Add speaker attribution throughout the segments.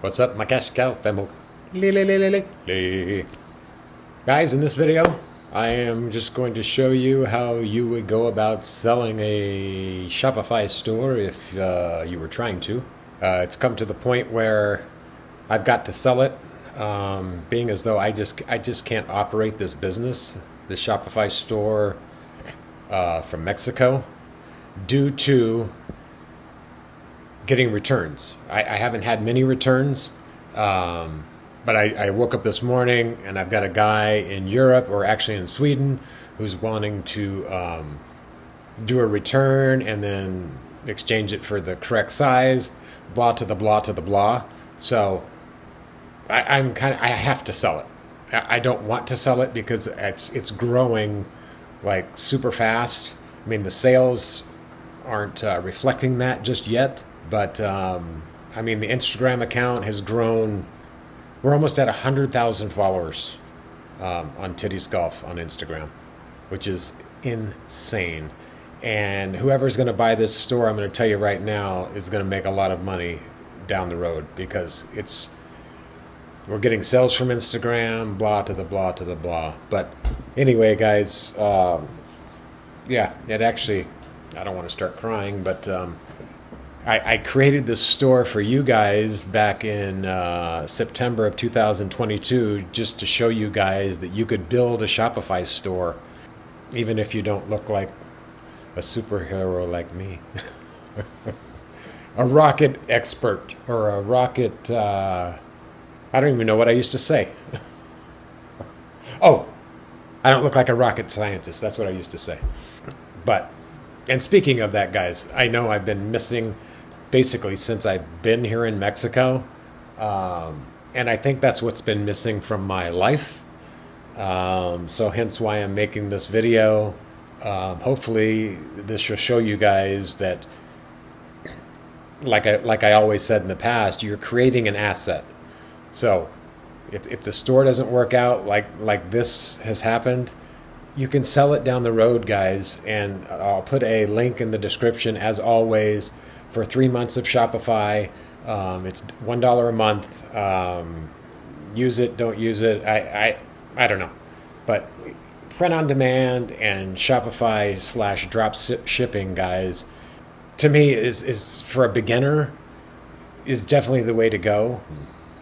Speaker 1: What's up, my cash cow family? Guys, in this video, I am just going to show you how you would go about selling a Shopify store if you were trying to. It's come to the point where I've got to sell it, being as though I just can't operate this business, the Shopify store from Mexico, due to getting returns. I haven't had many returns, but I woke up this morning and I've got a guy in Europe, or actually in Sweden, who's wanting to do a return and then exchange it for the correct size, blah to the blah to the blah. So I have to sell it. I don't want to sell it because it's growing like super fast. I mean, the sales aren't reflecting that just yet. But, I mean, the Instagram account has grown. We're almost at 100,000 followers on Titties Golf on Instagram, which is insane. And whoever's going to buy this store, I'm going to tell you right now, is going to make a lot of money down the road, because we're getting sales from Instagram, blah to the blah to the blah. But anyway, guys, yeah, it actually, I don't want to start crying, but I created this store for you guys back in September of 2022, just to show you guys that you could build a Shopify store even if you don't look like a superhero like me. A rocket expert, or a rocket, I don't even know what I used to say. Oh, I don't look like a rocket scientist. That's what I used to say. But, and speaking of that, guys, I know I've been missing basically since I've been here in Mexico. And I think that's what's been missing from my life. So hence why I'm making this video. Hopefully this will show you guys that, like I always said in the past, you're creating an asset. So if the store doesn't work out like this has happened, you can sell it down the road, guys. And I'll put a link in the description, as always, for 3 months of Shopify. It's $1 a month. Use it, don't use it. I don't know. But print on demand and Shopify / drop shipping, guys, to me is for a beginner, is definitely the way to go.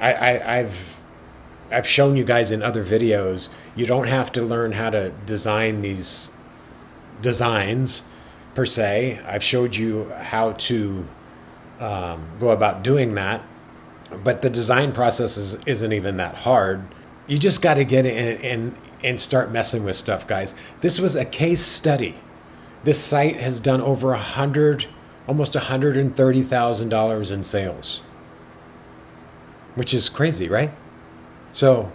Speaker 1: I've shown you guys in other videos, you don't have to learn how to design these designs per se. I've showed you how to go about doing that, but the design process isn't even that hard. You just got to get in and start messing with stuff, guys. This was a case study. This site has done over almost $130,000 in sales, which is crazy, right? So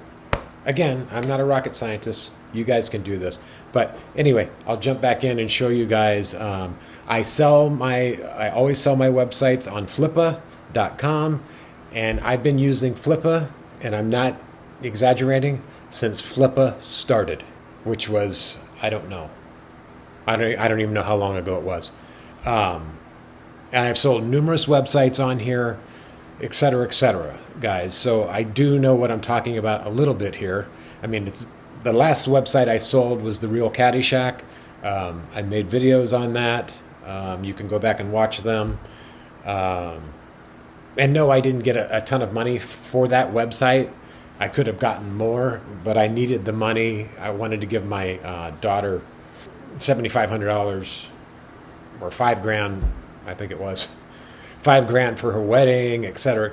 Speaker 1: again, I'm not a rocket scientist. You guys can do this. But anyway, I'll jump back in and show you guys. I always sell my websites on flippa.com, and I've been using Flippa, and I'm not exaggerating, since Flippa started, which was, I don't know. I don't even know how long ago it was. And I've sold numerous websites on here, etc., guys. So I do know what I'm talking about a little bit here. I mean, it's the last website I sold was The Real Caddyshack. I made videos on that. You can go back and watch them. And no, I didn't get a ton of money for that website. I could have gotten more, but I needed the money. I wanted to give my daughter $7,500 or $5,000, I think it was. $5,000 for her wedding, etc.,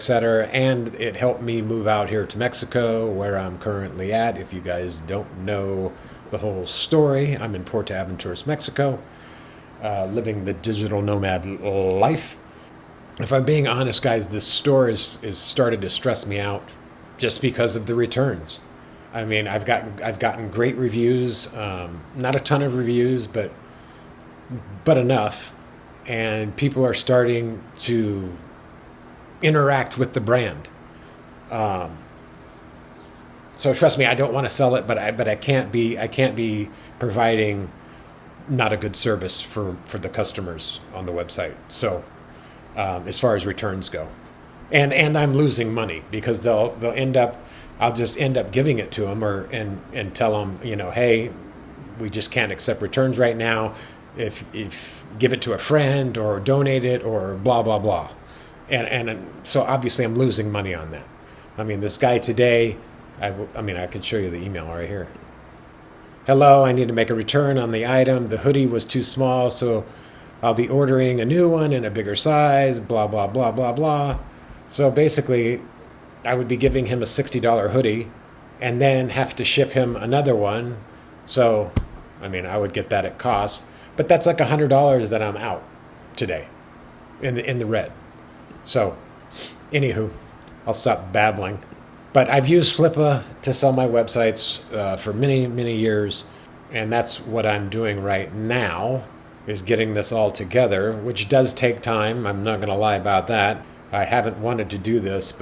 Speaker 1: and it helped me move out here to Mexico, where I'm currently at. If you guys don't know the whole story, I'm in Puerto Aventuras, Mexico, living the digital nomad life. If I'm being honest, guys, this store is started to stress me out just because of the returns. I mean, I've gotten great reviews, not a ton of reviews, but enough. And people are starting to interact with the brand. So trust me, I don't want to sell it, but I can't be providing not a good service for the customers on the website. So as far as returns go. and I'm losing money because they'll end up. I'll just end up giving it to them and tell them, hey, we just can't accept returns right now. If give it to a friend or donate it or blah blah blah, and so obviously I'm losing money on that. I mean, this guy today, I could show you the email right here. Hello, I need to make a return on the item. The hoodie was too small, so I'll be ordering a new one in a bigger size, blah, blah, blah, blah, blah. So basically, I would be giving him a $60 hoodie and then have to ship him another one. So, I would get that at cost. But that's like $100 that I'm out today in the red. So, anywho, I'll stop babbling. But I've used Flippa to sell my websites for many, many years. And that's what I'm doing right now, is getting this all together, which does take time. I'm not going to lie about that. I haven't wanted to do this,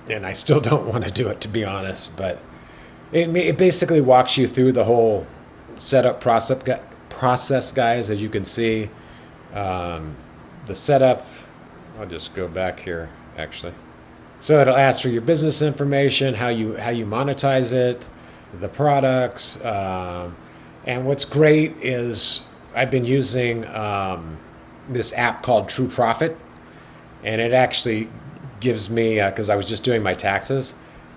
Speaker 1: and I still don't want to do it, to be honest. But it basically walks you through the whole setup process, guys, as you can see. The setup, I'll just go back here, actually. So it'll ask for your business information, how you monetize it, the products, and what's great is I've been using this app called True Profit, and it actually gives me, because I was just doing my taxes,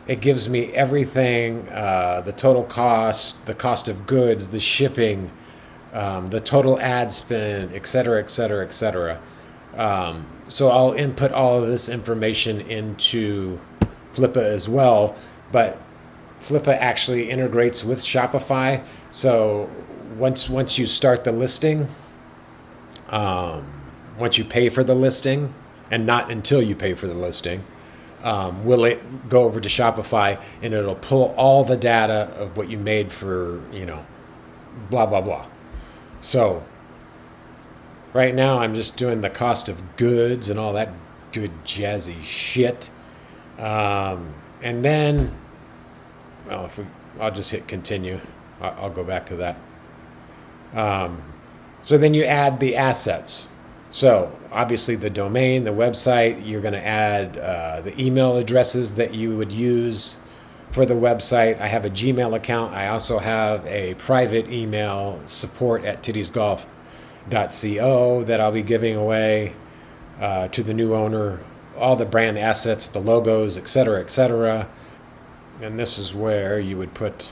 Speaker 1: it gives me everything, the total cost, the cost of goods, the shipping, the total ad spend, et cetera, et cetera, et cetera. So I'll input all of this information into Flippa as well, but Flippa actually integrates with Shopify. So once you start the listing, once you pay for the listing, and not until you pay for the listing, will it go over to Shopify and it'll pull all the data of what you made for, blah, blah, blah. So right now, I'm just doing the cost of goods and all that good jazzy shit. And then, I'll just hit continue. I'll go back to that. So then you add the assets. So obviously the domain, the website, you're going to add the email addresses that you would use for the website. I have a Gmail account. I also have a private email, support@tittiesgolf.co, that I'll be giving away to the new owner, all the brand assets, the logos, et cetera, and this is where you would put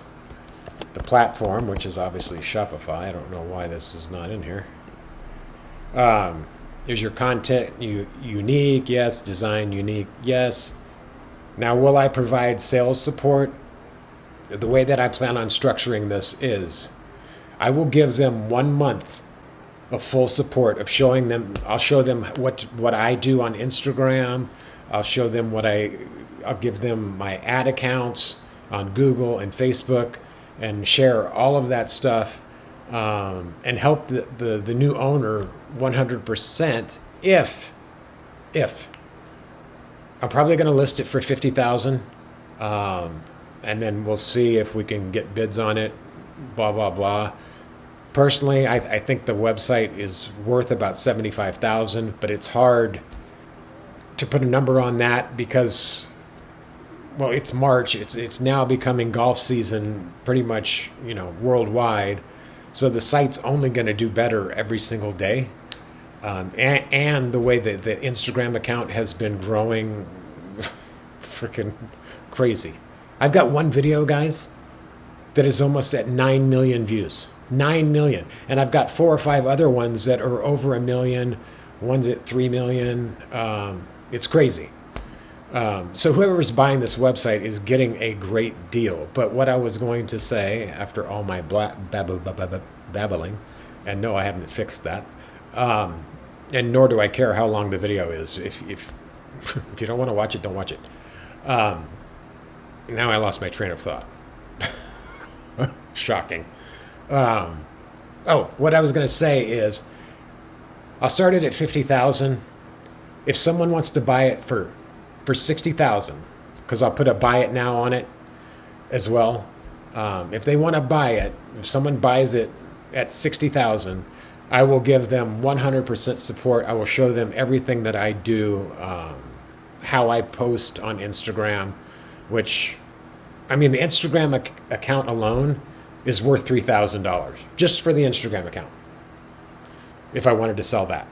Speaker 1: the platform, which is obviously Shopify. I don't know why this is not in here. Is your content unique? Yes. Design unique? Yes. Now, will I provide sales support? The way that I plan on structuring this is I will give them 1 month of full support of showing them. I'll show them what I do on Instagram. I'll show them I'll give them my ad accounts on Google and Facebook and share all of that stuff, and help the new owner 100% if I'm probably going to list it for $50,000, and then we'll see if we can get bids on it, blah, blah, blah. Personally, I think the website is worth about $75,000, but it's hard to put a number on that because, well, it's March. It's now becoming golf season pretty much, worldwide. So the site's only going to do better every single day. And the way that the Instagram account has been growing freaking crazy. I've got one video, guys, that is almost at 9 million views. 9 million. And I've got 4 or 5 other ones that are over 1 million. One's at 3 million. It's crazy. So whoever's buying this website is getting a great deal. But what I was going to say after all my babbling, and no, I haven't fixed that, and nor do I care how long the video is. If you don't want to watch it, don't watch it. Now I lost my train of thought. Shocking. What I was going to say is I'll start it at $50,000. If someone wants to buy it for $60,000, because I'll put a buy it now on it as well. If they want to buy it, if someone buys it at $60,000, I will give them 100% support. I will show them everything that I do how I post on Instagram, which, I mean, the Instagram account alone is worth $3,000 just for the Instagram account if I wanted to sell that.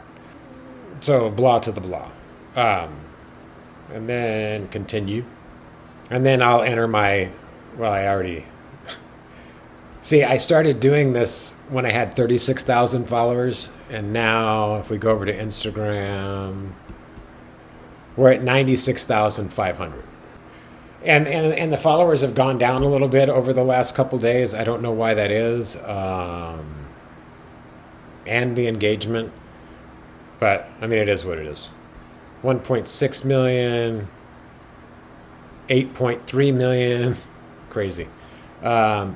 Speaker 1: So blah to the blah. And then continue. And then I'll enter my, well, I already, see, I started doing this when I had 36,000 followers. And now if we go over to Instagram, we're at 96,500. And the followers have gone down a little bit over the last couple days. I don't know why that is. And the engagement. But, I mean, it is what it is. 1.6 million, 8.3 million. Crazy. But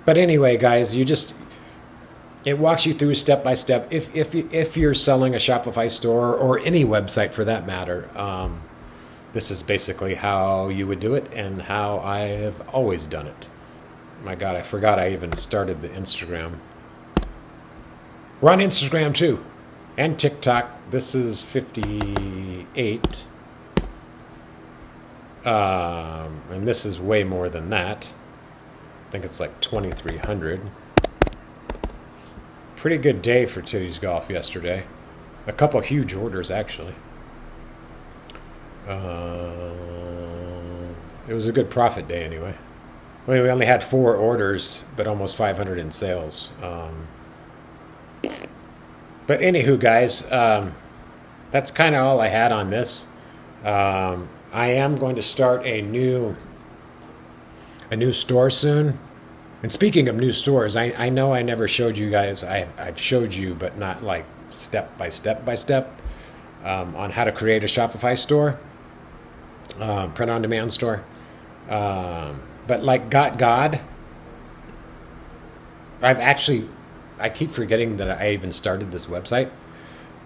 Speaker 1: anyway, guys, it walks you through step by step. If you're selling a Shopify store or any website for that matter, this is basically how you would do it and how I have always done it. My God, I forgot I even started the Instagram. We're on Instagram too, and TikTok. This is 58. And this is way more than that. I think it's like 2,300. Pretty good day for Titties Golf yesterday. A couple huge orders, actually. It was a good profit day anyway. I mean, we only had 4 orders, but almost 500 in sales. But anywho, guys, that's kind of all I had on this. I am going to start a new store soon. And speaking of new stores, I know I never showed you guys. I've showed you, but not like step by step on how to create a Shopify store, print on demand store. But like God, I keep forgetting that I even started this website.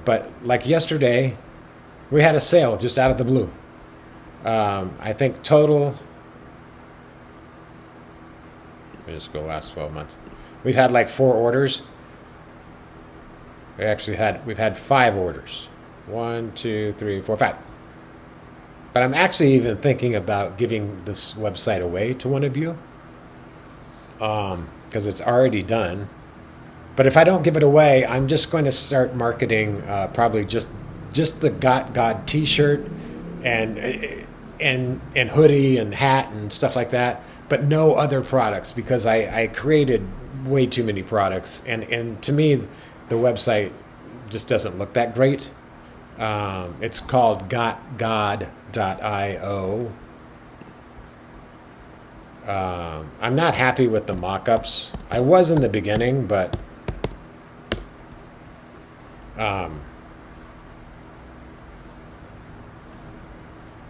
Speaker 1: But like yesterday, we had a sale just out of the blue. I think total, let me just go last 12 months. We've had like 4 orders. We've had 5 orders. 1, 2, 3, 4, 5. But I'm actually even thinking about giving this website away to one of you. Because it's already done. But if I don't give it away, I'm just going to start marketing probably just the Got God t-shirt and hoodie and hat and stuff like that, but no other products because I created way too many products. And to me, the website just doesn't look that great. It's called gotgod.io. I'm not happy with the mock-ups. I was in the beginning, but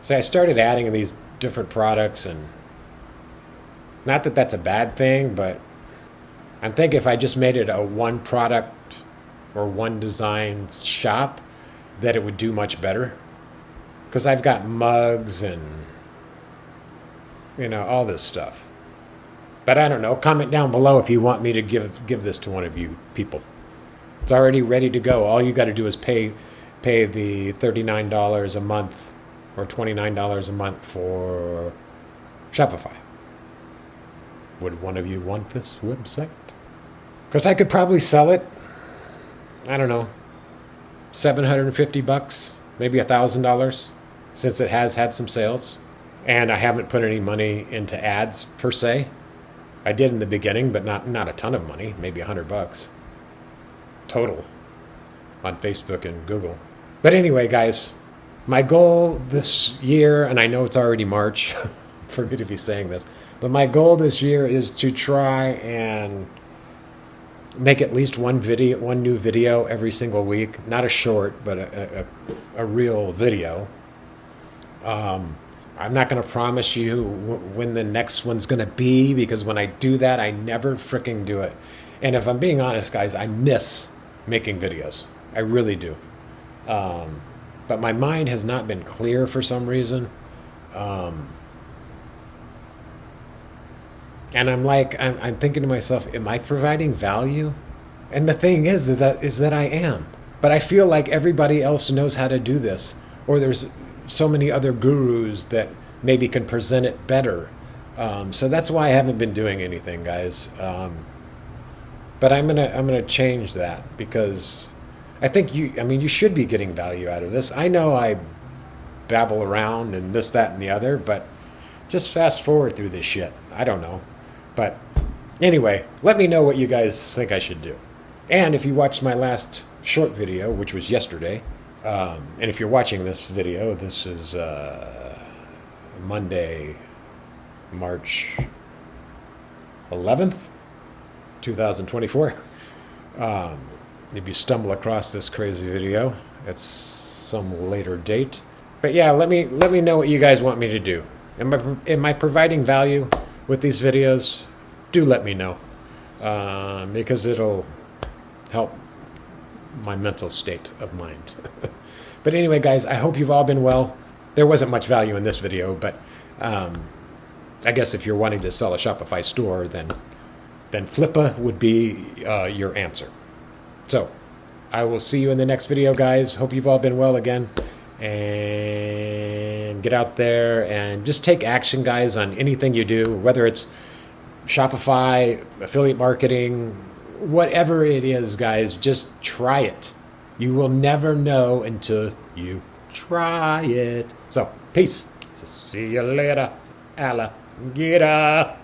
Speaker 1: so I started adding these different products, and not that that's a bad thing, but I'm thinking if I just made it a one product or one design shop, that it would do much better. Because I've got mugs and, all this stuff. But I don't know. Comment down below if you want me to give this to one of you people. It's already ready to go. All you got to do is pay the $39 a month or $29 a month for Shopify. Would one of you want this website? Because I could probably sell it, I don't know, $750, maybe $1,000, since it has had some sales. And I haven't put any money into ads per se. I did in the beginning, but not a ton of money, maybe $100 total on Facebook and Google. But anyway, guys, my goal this year, and I know it's already March for me to be saying this, but my goal this year is to try and make at least one new video every single week. Not a short, but a real video. I'm not going to promise you when the next one's going to be, because when I do that, I never freaking do it. And if I'm being honest, guys, I miss making videos. I really do. But my mind has not been clear for some reason. And I'm thinking to myself, am I providing value? And the thing is that I am. But I feel like everybody else knows how to do this. Or there's so many other gurus that maybe can present it better. So that's why I haven't been doing anything, guys. But I'm gonna change that because I think you should be getting value out of this. I know I babble around and this, that, and the other, but just fast forward through this shit. I don't know. But anyway, let me know what you guys think I should do. And if you watched my last short video, which was yesterday, and if you're watching this video, this is Monday, March 11th, 2024. If you stumble across this crazy video, it's some later date. But yeah, let me know what you guys want me to do. Am I providing value with these videos? Do let me know, because it'll help my mental state of mind. But anyway, guys, I hope you've all been well. There wasn't much value in this video, but I guess if you're wanting to sell a Shopify store, then Flippa would be your answer. So I will see you in the next video, guys. Hope you've all been well again. And get out there and just take action, guys, on anything you do, whether it's Shopify, affiliate marketing, whatever it is, guys, just try it. You will never know until you try it. So, peace. See you later, alligator.